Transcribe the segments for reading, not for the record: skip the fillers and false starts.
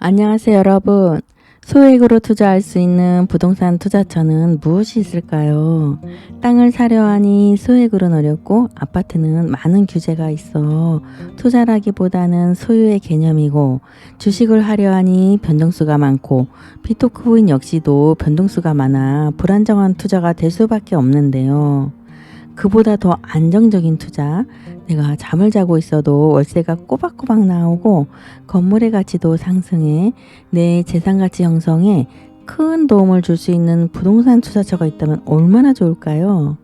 안녕하세요, 여러분. 소액으로 투자할 수 있는 부동산 투자처는 무엇이 있을까요? 땅을 사려 하니 소액으로는 어렵고 아파트는 많은 규제가 있어 투자라기보다는 소유의 개념이고, 주식을 하려 하니 변동수가 많고 비트코인 역시도 변동수가 많아 불안정한 투자가 될 수밖에 없는데요. 그보다 더 안정적인 투자, 내가 잠을 자고 있어도 월세가 꼬박꼬박 나오고 건물의 가치도 상승해 내 재산 가치 형성에 큰 도움을 줄 수 있는 부동산 투자처가 있다면 얼마나 좋을까요?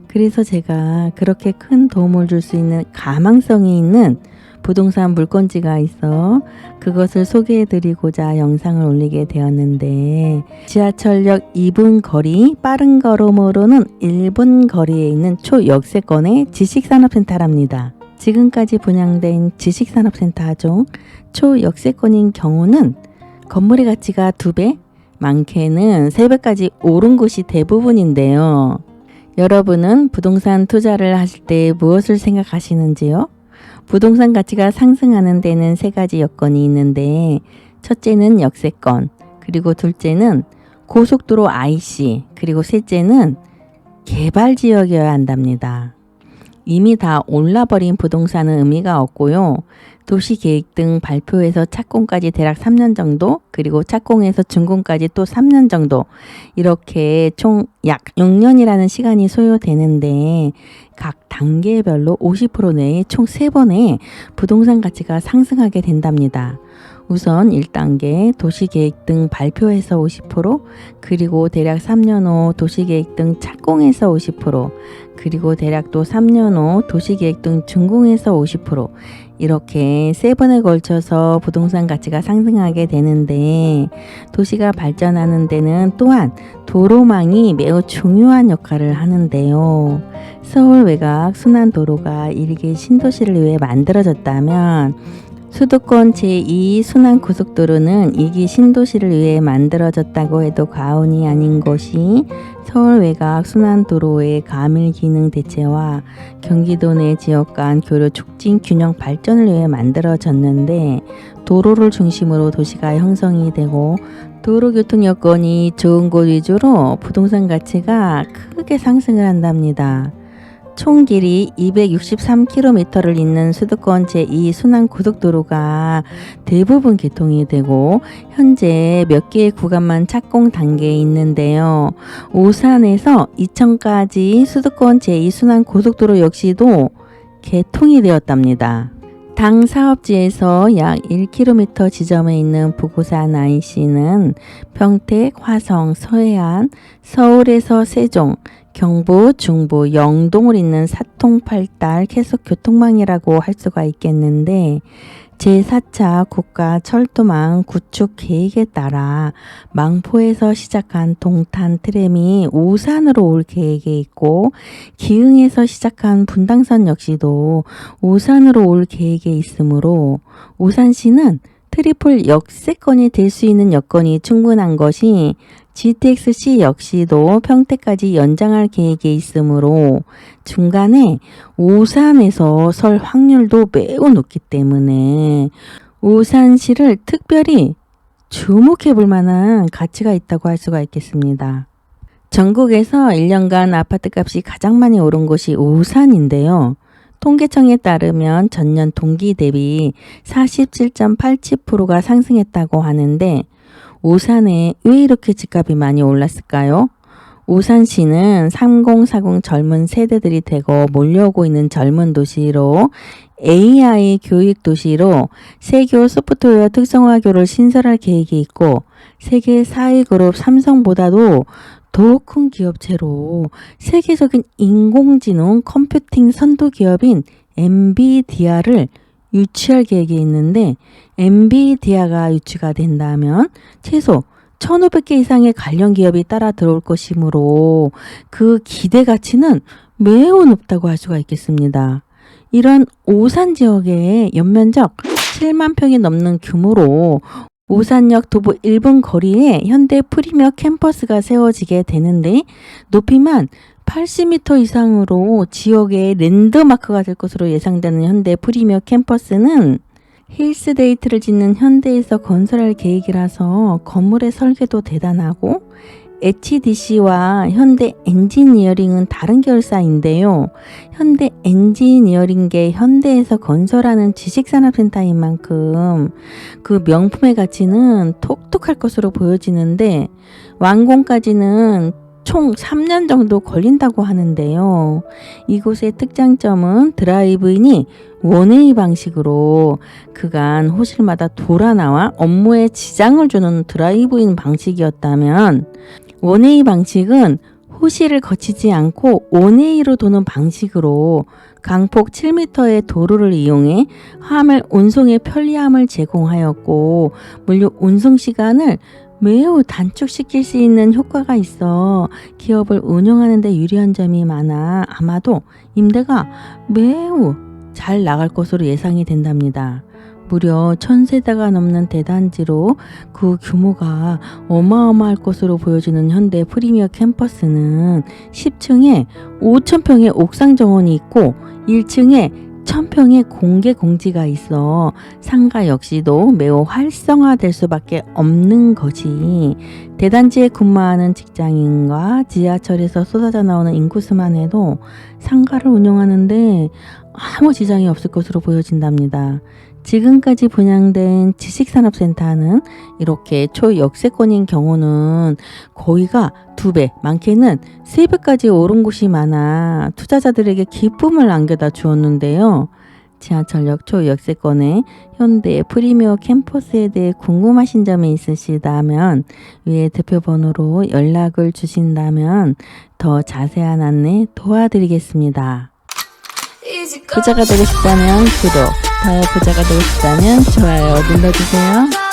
그래서 제가 그렇게 큰 도움을 줄 수 있는 가망성이 있는 부동산 물건지가 있어 그것을 소개해 드리고자 영상을 올리게 되었는데, 지하철역 2분 거리, 빠른 걸음으로는 1분 거리에 있는 초역세권의 지식산업센터랍니다. 지금까지 분양된 지식산업센터 중 초역세권인 경우는 건물의 가치가 2배, 많게는 3배까지 오른 곳이 대부분인데요. 여러분은 부동산 투자를 하실 때 무엇을 생각하시는지요? 부동산 가치가 상승하는 데는 3가지 여건이 있는데, 첫째는 역세권, 그리고 둘째는 고속도로 IC, 그리고 셋째는 개발지역이어야 한답니다. 이미 다 올라버린 부동산은 의미가 없고요. 도시계획 등 발표에서 착공까지 대략 3년 정도, 그리고 착공에서 준공까지 또 3년 정도, 이렇게 총 약 6년이라는 시간이 소요되는데, 각 단계별로 50% 내에 총 3번의 부동산 가치가 상승하게 된답니다. 우선 1단계 도시계획 등 발표에서 50%, 그리고 대략 3년 후 도시계획 등 착공에서 50%, 그리고 대략 또 3년 후 도시계획 등 준공에서 50%, 이렇게 3번에 걸쳐서 부동산 가치가 상승하게 되는데, 도시가 발전하는 데는 또한 도로망이 매우 중요한 역할을 하는데요. 서울 외곽 순환도로가 일개 신도시를 위해 만들어졌다면, 수도권 제2순환고속도로는 2기 신도시를 위해 만들어졌다고 해도 과언이 아닌 것이, 서울 외곽 순환도로의 가밀 기능 대체와 경기도 내 지역 간 교류 촉진 균형 발전을 위해 만들어졌는데, 도로를 중심으로 도시가 형성이 되고 도로교통 여건이 좋은 곳 위주로 부동산 가치가 크게 상승을 한답니다. 총 길이 263km를 잇는 수도권 제2순환고속도로가 대부분 개통이 되고 현재 몇 개의 구간만 착공 단계에 있는데요. 오산에서 이천까지 수도권 제2순환고속도로 역시도 개통이 되었답니다. 당 사업지에서 약 1km 지점에 있는 부고산 IC는 평택, 화성, 서해안, 서울에서 세종, 경부, 중부, 영동을 잇는 사통팔달 계속 교통망이라고 할 수가 있겠는데, 제4차 국가철도망 구축 계획에 따라 망포에서 시작한 동탄 트램이 오산으로 올 계획에 있고, 기흥에서 시작한 분당선 역시도 오산으로 올 계획에 있으므로 오산시는 트리플 역세권이 될 수 있는 여건이 충분한 것이, GTX-C 역시도 평택까지 연장할 계획에 있으므로 중간에 오산에서 설 확률도 매우 높기 때문에 오산시를 특별히 주목해 볼 만한 가치가 있다고 할 수가 있겠습니다. 전국에서 1년간 아파트값이 가장 많이 오른 곳이 오산인데요. 통계청에 따르면 전년 동기 대비 47.87%가 상승했다고 하는데, 오산에 왜 이렇게 집값이 많이 올랐을까요? 오산시는 3040 젊은 세대들이 되고 몰려오고 있는 젊은 도시로, AI 교육 도시로 세교 소프트웨어 특성화교를 신설할 계획이 있고, 세계 4위 그룹 삼성보다도 더 큰 기업체로 세계적인 인공지능 컴퓨팅 선도 기업인 엔비디아를 유치할 계획이 있는데, 엔비디아가 유치가 된다면 최소 1500개 이상의 관련 기업이 따라 들어올 것이므로 그 기대 가치는 매우 높다고 할 수가 있겠습니다. 이런 오산 지역의 연면적 7만 평이 넘는 규모로 오산역 도보 1분 거리에 현대 프리미어 캠퍼스가 세워지게 되는데, 높이만 80m 이상으로 지역의 랜드마크가 될 것으로 예상되는 현대 프리미어 캠퍼스는 힐스데이트를 짓는 현대에서 건설할 계획이라서 건물의 설계도 대단하고 HDC와 현대 엔지니어링은 다른 계열사인데요. 현대 엔지니어링계 현대에서 건설하는 지식산업센터인 만큼 그 명품의 가치는 톡톡할 것으로 보여지는데 완공까지는 총 3년 정도 걸린다고 하는데요. 이곳의 특장점은 드라이브인이 원웨이 방식으로 그간 호실마다 돌아 나와 업무에 지장을 주는 드라이브인 방식이었다면 원웨이 방식은 호실을 거치지 않고 원웨이로 도는 방식으로 강폭 7m의 도로를 이용해 화물 운송의 편리함을 제공하였고 물류 운송 시간을 매우 단축시킬 수 있는 효과가 있어 기업을 운영하는 데 유리한 점이 많아 아마도 임대가 매우 잘 나갈 것으로 예상이 된답니다. 무려 1000세대가 넘는 대단지로 그 규모가 어마어마할 것으로 보여지는 현대 프리미어 캠퍼스는 10층에 5000평의 옥상 정원이 있고 1층에 1000평의 공개 공지가 있어 상가 역시도 매우 활성화될 수밖에 없는 거지. 대단지에 근무하는 직장인과 지하철에서 쏟아져 나오는 인구수만 해도 상가를 운영하는데 아무 지장이 없을 것으로 보여진답니다. 지금까지 분양된 지식산업센터는 이렇게 초역세권인 경우는 거의가 2배, 많게는 3배까지 오른 곳이 많아 투자자들에게 기쁨을 안겨다 주었는데요. 지하철역 초역세권의 현대 프리미어 캠퍼스에 대해 궁금하신 점이 있으시다면 위에 대표번호로 연락을 주신다면 더 자세한 안내 도와드리겠습니다. 부자가 되고 싶다면 구독, 더 부자가 되고 싶다면 좋아요 눌러주세요.